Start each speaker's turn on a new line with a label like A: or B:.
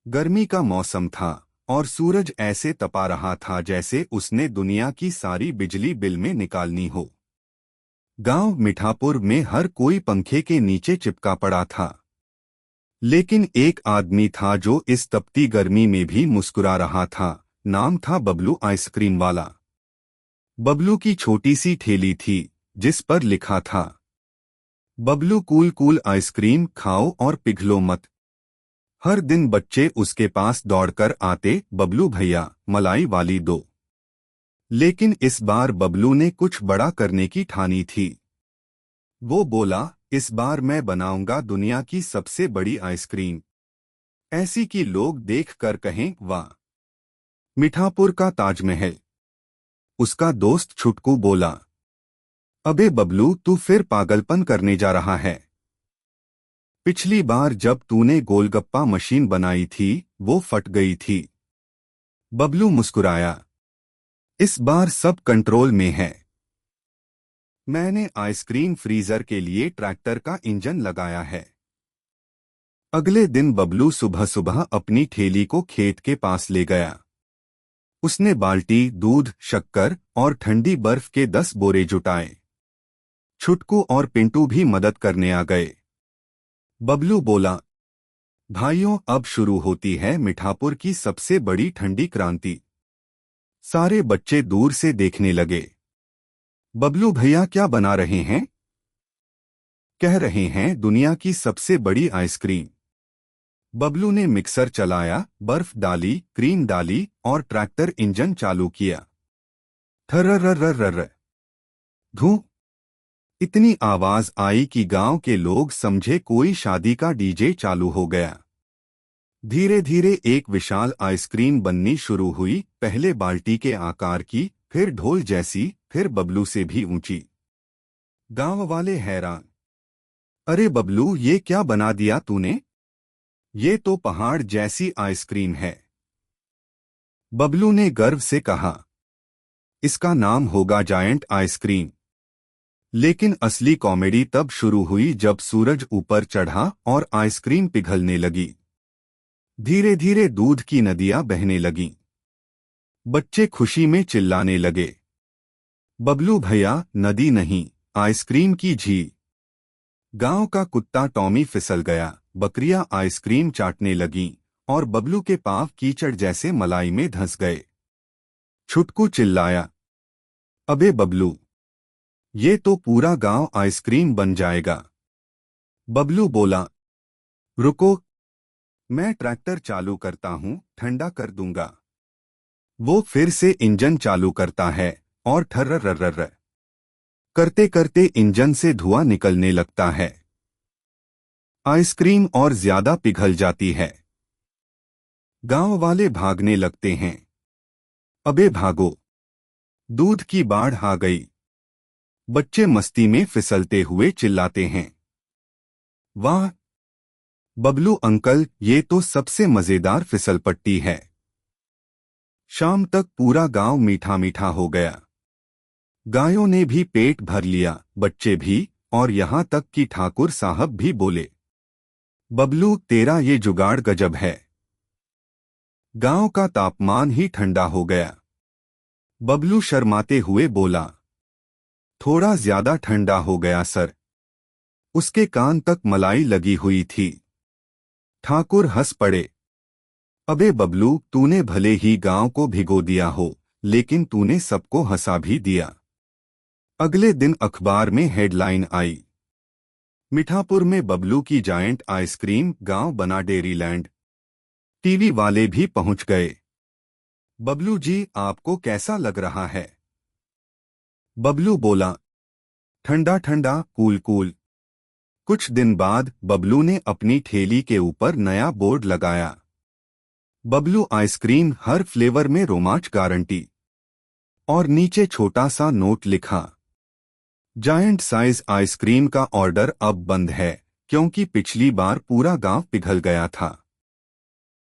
A: गर्मी का मौसम था और सूरज ऐसे तपा रहा था जैसे उसने दुनिया की सारी बिजली बिल में निकालनी हो। गांव मिठापुर में हर कोई पंखे के नीचे चिपका पड़ा था, लेकिन एक आदमी था जो इस तपती गर्मी में भी मुस्कुरा रहा था। नाम था बबलू आइसक्रीम वाला। बबलू की छोटी सी ठेली थी जिस पर लिखा था, बबलू कूल कूल आइसक्रीम खाओ और पिघलो मत। हर दिन बच्चे उसके पास दौड़कर आते, बबलू भैया मलाई वाली दो। लेकिन इस बार बबलू ने कुछ बड़ा करने की ठानी थी। वो बोला, इस बार मैं बनाऊंगा दुनिया की सबसे बड़ी आइसक्रीम, ऐसी कि लोग देखकर कहें वाह, मिठापुर का ताजमहल। उसका दोस्त छुटकू बोला, अबे बबलू तू फिर पागलपन करने जा रहा है। पिछली बार जब तूने गोलगप्पा मशीन बनाई थी वो फट गई थी। बबलू मुस्कुराया, इस बार सब कंट्रोल में है। मैंने आइसक्रीम फ्रीजर के लिए ट्रैक्टर का इंजन लगाया है। अगले दिन बबलू सुबह सुबह अपनी ठेली को खेत के पास ले गया। उसने बाल्टी, दूध, शक्कर और ठंडी बर्फ के 10 बोरे जुटाए। छुटकू और पिंटू भी मदद करने आ गए। बबलू बोला, भाइयों अब शुरू होती है मिठापुर की सबसे बड़ी ठंडी क्रांति। सारे बच्चे दूर से देखने लगे। बबलू भैया क्या बना रहे हैं? कह रहे हैं दुनिया की सबसे बड़ी आइसक्रीम। बबलू ने मिक्सर चलाया, बर्फ डाली, क्रीम डाली और ट्रैक्टर इंजन चालू किया। थर्रर्रर्रर्र धू, इतनी आवाज आई कि गांव के लोग समझे कोई शादी का डीजे चालू हो गया। धीरे धीरे एक विशाल आइसक्रीम बननी शुरू हुई, पहले बाल्टी के आकार की, फिर ढोल जैसी, फिर बबलू से भी ऊंची। गांव वाले हैरान, अरे बबलू ये क्या बना दिया तूने? ये तो पहाड़ जैसी आइसक्रीम है। बबलू ने गर्व से कहा, इसका नाम होगा जायंट आइसक्रीम। लेकिन असली कॉमेडी तब शुरू हुई जब सूरज ऊपर चढ़ा और आइसक्रीम पिघलने लगी। धीरे धीरे दूध की नदियां बहने लगीं। बच्चे खुशी में चिल्लाने लगे, बबलू भैया नदी नहीं, आइसक्रीम की झील। गांव का कुत्ता टॉमी फिसल गया, बकरियां आइसक्रीम चाटने लगीं और बबलू के पांव कीचड़ जैसे मलाई में धंस गए। छुटकू चिल्लाया, अबे बबलू, ये तो पूरा गांव आइसक्रीम बन जाएगा। बबलू बोला, रुको, मैं ट्रैक्टर चालू करता हूं, ठंडा कर दूंगा। वो फिर से इंजन चालू करता है और ठर्रर्रर्रर करते करते इंजन से धुआं निकलने लगता है। आइसक्रीम और ज्यादा पिघल जाती है। गांव वाले भागने लगते हैं। अबे भागो, दूध की बाढ़ आ गई। बच्चे मस्ती में फिसलते हुए चिल्लाते हैं, वाह बबलू अंकल, ये तो सबसे मजेदार फिसलपट्टी है। शाम तक पूरा गांव मीठा मीठा हो गया। गायों ने भी पेट भर लिया, बच्चे भी, और यहां तक कि ठाकुर साहब भी बोले, बबलू तेरा ये जुगाड़ गजब है। गांव का तापमान ही ठंडा हो गया। बबलू शर्माते हुए बोला, थोड़ा ज्यादा ठंडा हो गया सर। उसके कान तक मलाई लगी हुई थी। ठाकुर हंस पड़े, अबे बबलू तूने भले ही गांव को भिगो दिया हो, लेकिन तूने सबको हंसा भी दिया। अगले दिन अखबार में हेडलाइन आई, मिठापुर में बबलू की जायंट आइसक्रीम, गांव बना डेयरीलैंड। टीवी वाले भी पहुंच गए। बबलू जी आपको कैसा लग रहा है? बबलू बोला, ठंडा ठंडा, कूल कूल। कुछ दिन बाद बबलू ने अपनी ठेली के ऊपर नया बोर्ड लगाया, बबलू आइसक्रीम, हर फ्लेवर में रोमांच गारंटी। और नीचे छोटा सा नोट लिखा, जायंट साइज आइसक्रीम का ऑर्डर अब बंद है क्योंकि पिछली बार पूरा गांव पिघल गया था।